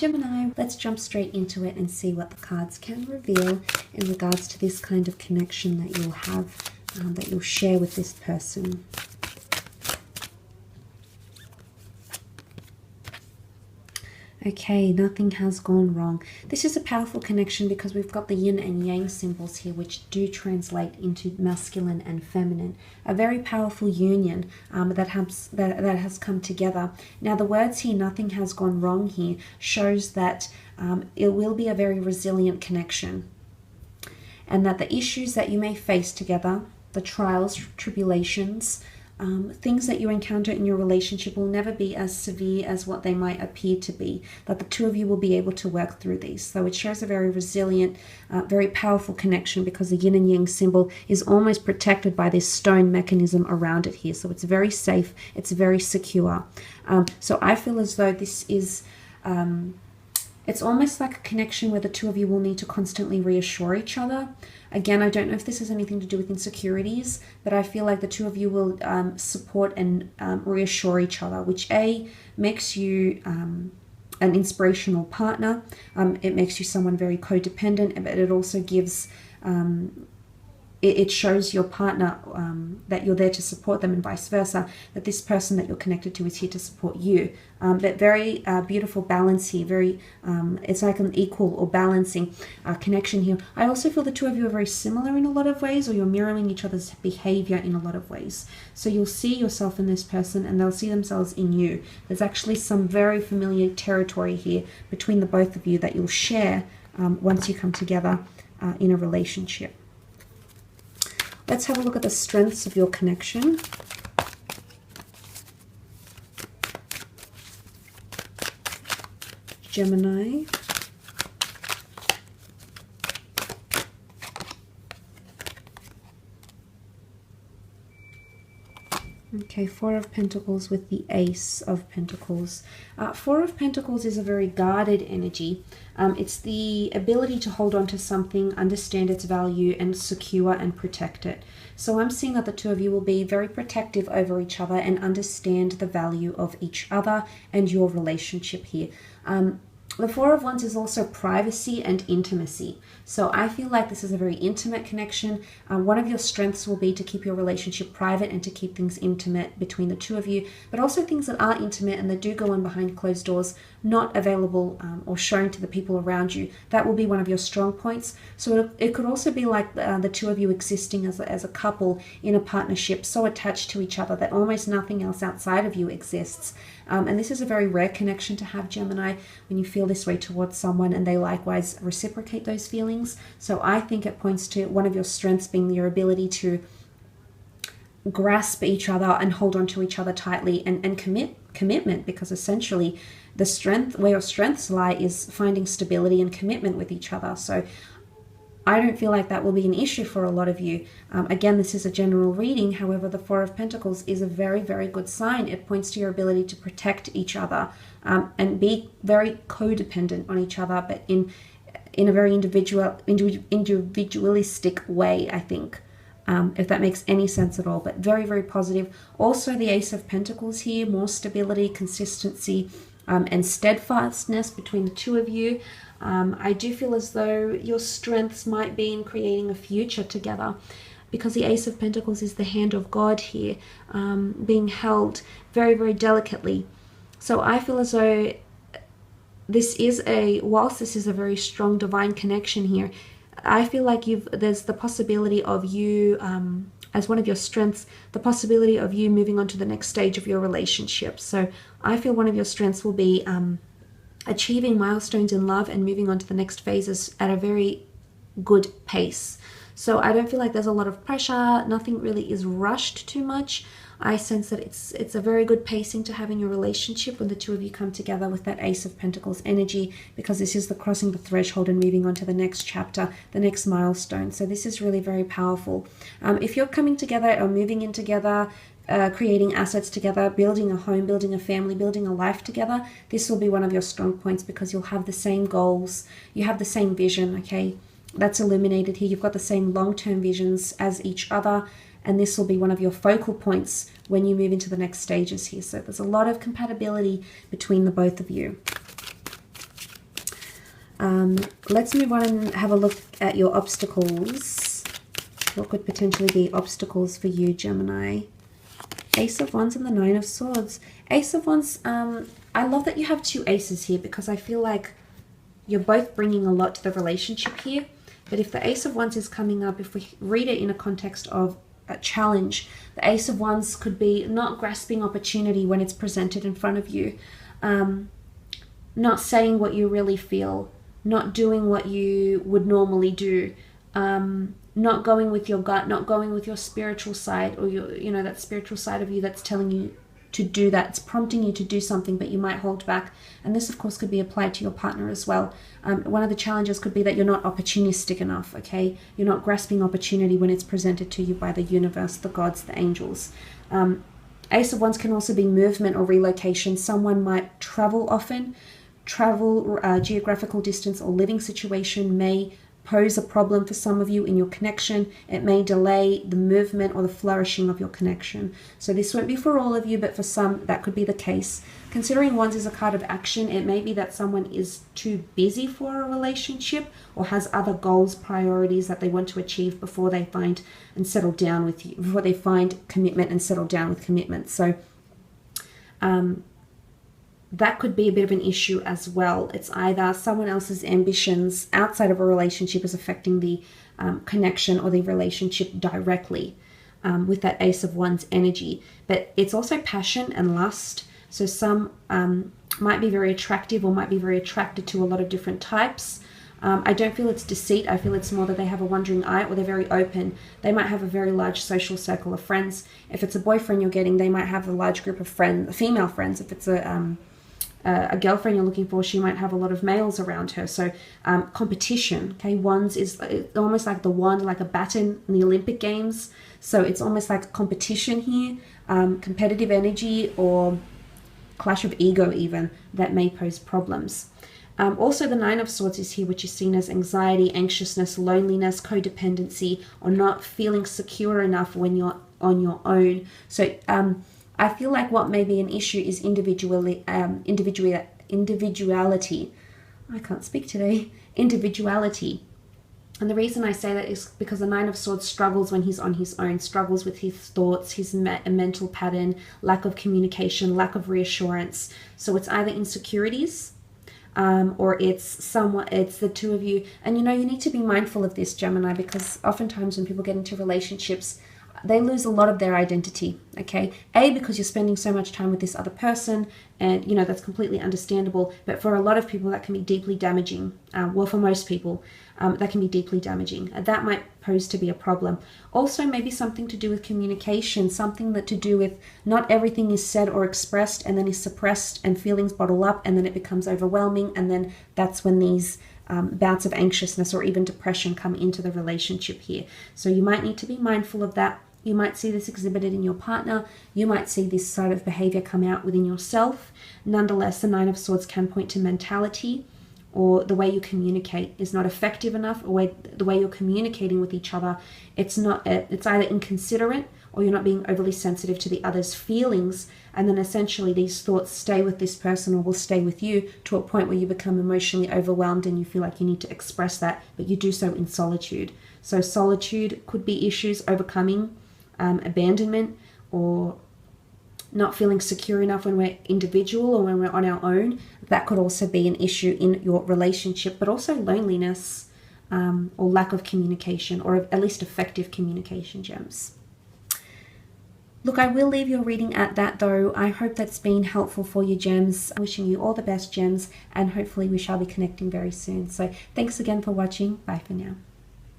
Gemini, let's jump straight into it and see what the cards can reveal in regards to this kind of connection that you'll have, that you'll share with this person. Okay, nothing has gone wrong. This is a powerful connection because we've got the yin and yang symbols here, which do translate into masculine and feminine. A very powerful union that has come together. Now, the words here, nothing has gone wrong here, shows that it will be a very resilient connection. And that the issues that you may face together, the trials, tribulations, things that you encounter in your relationship will never be as severe as what they might appear to be, that the two of you will be able to work through these. So it shows a very resilient, very powerful connection because the yin and yang symbol is almost protected by this stone mechanism around it here. So it's very safe, it's very secure. So I feel as though this is... it's almost like a connection where the two of you will need to constantly reassure each other. Again, I don't know if this has anything to do with insecurities, but I feel like the two of you will support and reassure each other, which makes you an inspirational partner. It makes you someone very codependent, but it also gives... it shows your partner that you're there to support them and vice versa, that this person that you're connected to is here to support you. But very beautiful balance here. Very, it's like an equal or balancing connection here. I also feel the two of you are very similar in a lot of ways, or you're mirroring each other's behavior in a lot of ways. So you'll see yourself in this person and they'll see themselves in you. There's actually some very familiar territory here between the both of you that you'll share once you come together in a relationship. Let's have a look at the strengths of your connection. Gemini. Okay, Four of Pentacles with the Ace of Pentacles. Four of Pentacles is a very guarded energy. It's the ability to hold on to something, understand its value, and secure and protect it. So I'm seeing that the two of you will be very protective over each other and understand the value of each other and your relationship here. The Four of Wands is also privacy and intimacy. So I feel like this is a very intimate connection. One of your strengths will be to keep your relationship private and to keep things intimate between the two of you, but also things that are intimate and that do go on behind closed doors, not available or shown to the people around you. That will be one of your strong points. So it could also be like the two of you existing as a couple in a partnership, so attached to each other that almost nothing else outside of you exists. And this is a very rare connection to have, Gemini, when you feel this way towards someone and they likewise reciprocate those feelings. So I think it points to one of your strengths being your ability to grasp each other and hold on to each other tightly and commitment, because essentially the strength, where your strengths lie, is finding stability and commitment with each other. So I don't feel like that will be an issue for a lot of you. Again, this is a general reading. However, the Four of Pentacles is a very, very good sign. It points to your ability to protect each other and be very codependent on each other, but in a very individualistic way, I think, if that makes any sense at all. But very, very positive. Also, the Ace of Pentacles here, more stability, consistency, and steadfastness between the two of you. I do feel as though your strengths might be in creating a future together, because the Ace of Pentacles is the hand of God here, being held very, very delicately. So I feel as though this is whilst this is a very strong divine connection here, I feel like there's the possibility of you, as one of your strengths, the possibility of you moving on to the next stage of your relationship. So I feel one of your strengths will be achieving milestones in love and moving on to the next phases at a very good pace. So I don't feel like there's a lot of pressure. Nothing really is rushed too much. I sense that it's a very good pacing to have in your relationship when the two of you come together with that Ace of Pentacles energy, because this is the crossing the threshold and moving on to the next chapter, the next milestone. So this is really very powerful. If you're coming together or moving in together, creating assets together, building a home, building a family, building a life together, this will be one of your strong points, because you'll have the same goals, you have the same vision, okay? That's illuminated here. You've got the same long-term visions as each other, and this will be one of your focal points when you move into the next stages here. So there's a lot of compatibility between the both of you. Let's move on and have a look at your obstacles. What could potentially be obstacles for you, Gemini? Ace of Wands and the Nine of Swords. Ace of Wands, I love that you have two aces here, because I feel like you're both bringing a lot to the relationship here. But if the Ace of Wands is coming up, if we read it in a context of a challenge, the Ace of Wands could be not grasping opportunity when it's presented in front of you, not saying what you really feel, not doing what you would normally do, not going with your gut, not going with your spiritual side, or your, you know, that spiritual side of you that's telling you to do that. It's prompting you to do something, but you might hold back. And this, of course, could be applied to your partner as well. One of the challenges could be that you're not opportunistic enough, okay? You're not grasping opportunity when it's presented to you by the universe, the gods, the angels. Ace of Wands can also be movement or relocation. Someone might travel often. Travel, geographical distance, or living situation may pose a problem for some of you in your connection. It may delay the movement or the flourishing of your connection. So this won't be for all of you, but for some that could be the case. Considering Wands is a card of action, it may be that someone is too busy for a relationship or has other goals, priorities that they want to achieve before they find and settle down with you, before they find commitment and settle down with commitment. So that could be a bit of an issue as well. It's either someone else's ambitions outside of a relationship is affecting the connection or the relationship directly with that Ace of Wands energy. But it's also passion and lust. So some might be very attractive or might be very attracted to a lot of different types. I don't feel it's deceit. I feel it's more that they have a wandering eye, or they're very open. They might have a very large social circle of friends. If it's a boyfriend you're getting, they might have a large group of friends, female friends. If it's a girlfriend you're looking for, she might have a lot of males around her. So competition, okay? Wands is almost like the wand, like a baton in the Olympic Games. So it's almost like competition here, competitive energy, or clash of ego even, that may pose problems. Also, the Nine of Swords is here, which is seen as anxiety, anxiousness, loneliness, codependency, or not feeling secure enough when you're on your own. So I feel like what may be an issue is individuality. I can't speak today. Individuality. And the reason I say that is because the Nine of Swords struggles when he's on his own, struggles with his thoughts, his mental pattern, lack of communication, lack of reassurance. So it's either insecurities, or it's the two of you. And you know, you need to be mindful of this, Gemini, because oftentimes when people get into relationships, they lose a lot of their identity, okay? Because you're spending so much time with this other person, and, you know, that's completely understandable. But for a lot of people, that can be deeply damaging. Well, for most people, that can be deeply damaging. That might pose to be a problem. Also, maybe something to do with communication, something that to do with not everything is said or expressed and then is suppressed, and feelings bottle up, and then it becomes overwhelming, and then that's when these bouts of anxiousness or even depression come into the relationship here. So you might need to be mindful of that. You might see this exhibited in your partner. You might see this sort of behavior come out within yourself. Nonetheless, the Nine of Swords can point to mentality, or the way you communicate is not effective enough, or the way you're communicating with each other, it's either inconsiderate, or you're not being overly sensitive to the other's feelings, and then essentially these thoughts stay with this person or will stay with you to a point where you become emotionally overwhelmed and you feel like you need to express that, but you do so in solitude. So solitude could be issues overcoming, abandonment, or not feeling secure enough when we're individual or when we're on our own. That could also be an issue in your relationship, but also loneliness, or lack of communication, or at least effective communication, gems. Look, I will leave your reading at that though. I hope that's been helpful for you, gems. Wishing you all the best, gems, and hopefully we shall be connecting very soon. So thanks again for watching. Bye for now.